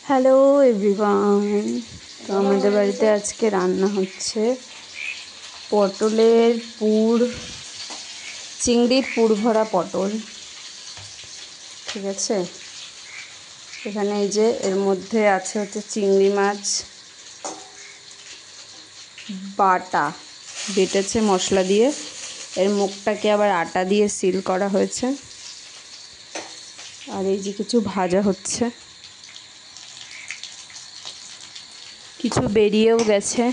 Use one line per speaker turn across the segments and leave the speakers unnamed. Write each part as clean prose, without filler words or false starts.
Hello everyone, তো আমাদের বাড়িতে আজকে রান্না হচ্ছে পটলের পুর, চিংড়ির পুর ভরা পটল। ঠিক আছে, এখানে এই যে এর মধ্যে আছে হচ্ছে চিংড়ি মাছ বাটা, বেটেছে মশলা দিয়ে, এর মুখটাকে আবার আটা দিয়ে সিল করা হয়েছে। আর এই যে কিছু ভাজা হচ্ছে, কিছু বেরিয়েও গেছে।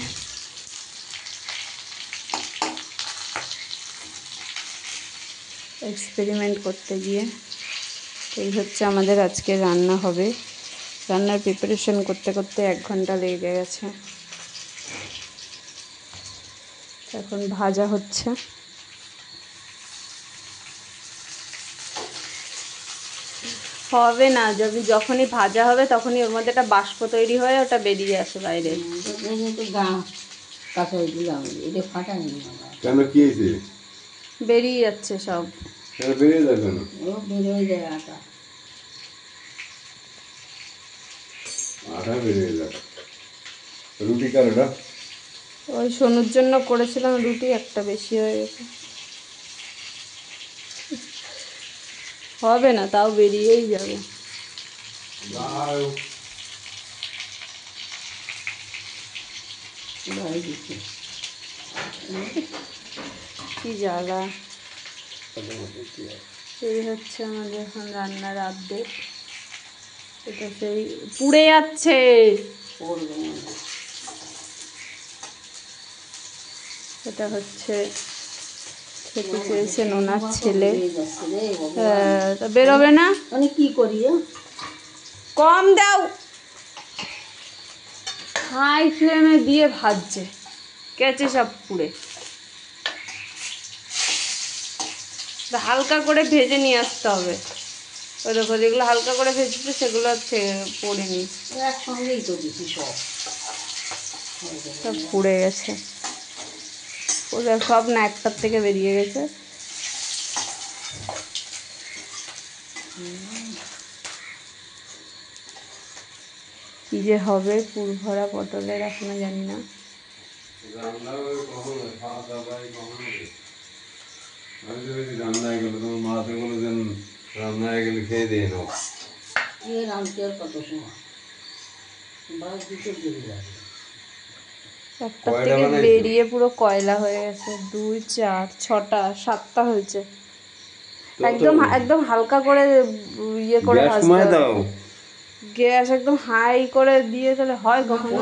এক্সপেরিমেন্ট করতে গিয়ে এই হচ্ছে আমাদের আজকে রান্না হবে। রান্নার প্রিপারেশন করতে করতে 1 ঘন্টা লেগে গেছে। এখন ভাজা হচ্ছে। হবে না, যখনই ভাজা হবে তখনই ওর মধ্যে একটা বাষ্প তৈরি হয়ে ওটা বেরিয়ে আসে বাইরে। বেরিয়ে যাচ্ছে সব।
রুটি কারোটা
ওই সোনুর জন্য করেছিলাম রুটি, একটা বেশি হয়ে গেছে। হবে না, তাও বেরিয়েই যাবে। কি জ্বালা। এই হচ্ছে আমাদের এখন রান্নার আপডেট। এটা সেই পুড়ে যাচ্ছে। এটা হচ্ছে খেতে চেয়েছেন ওনার ছেলে। তা বেরোবে না,
মানে কি করি
কম দাও। হাই ফ্লেমে দিয়ে ভাজছে, কেচে সব পুড়ে। হালকা করে ভেজে নিয়ে আসতে হবে। ওই দেখো, যেগুলো হালকা করে ভেজেছে সেগুলো পড়ে নি,
একসঙ্গেই তো দিচ্ছি
সব পুড়ে গেছে। ওদের সব না একটার থেকে বেরিয়ে গেছে। কি যে হবে পুর ভরা পটলের এখনো জানি না।
রান্নায় গেলে তোমার মাতে বলে দেন, রান্নায় গেলে খেয়ে দিয়ে নাও।
রাঁধতে আর কত সময়,
একটার থেকে বেরিয়ে পুরো কয়লা হয়ে গেছে। 2 4 6টা 7টা হয়েছে। একদম একদম হালকা করে ইয়ে করে ভাজতে হবে। গ্যাস একদম হাই করে দিয়ে তাহলে হয় কখনো?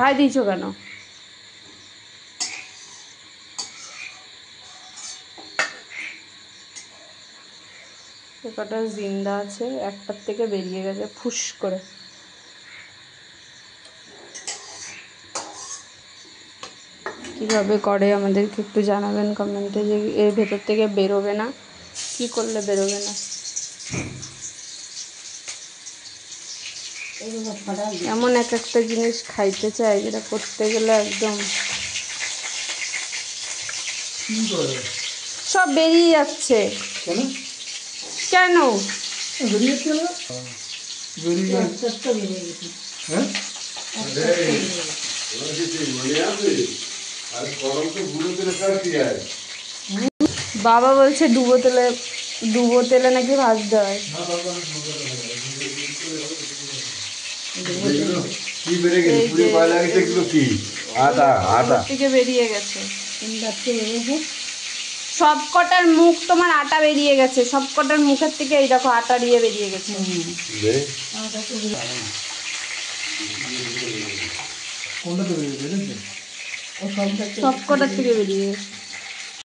হাই দিয়েছো কেন? কটা জিন্দা আছে, একটার থেকে বেরিয়ে গেছে ফুস করে। কিভাবে করে আমাদেরকে একটু জানাবেন কমেন্টে, যে এর ভেতর থেকে বেরোবে না, কি করলে বেরোবে না। এমন এক একটা জিনিস খাইতে চাই যেটা করতে গেলে একদম সব বেরিয়ে যাচ্ছে। কেন বাবা বলছে ডুবো তেলে নাকি ভাজতে হয়। থেকে বেরিয়ে গেছে সব কটার মুখ, তোমার আটা বেরিয়ে গেছে সব কটার মুখের থেকে। এই দেখো আটা দিয়ে বেরিয়ে গেছে সব কটার থেকে বেরিয়ে গেছে।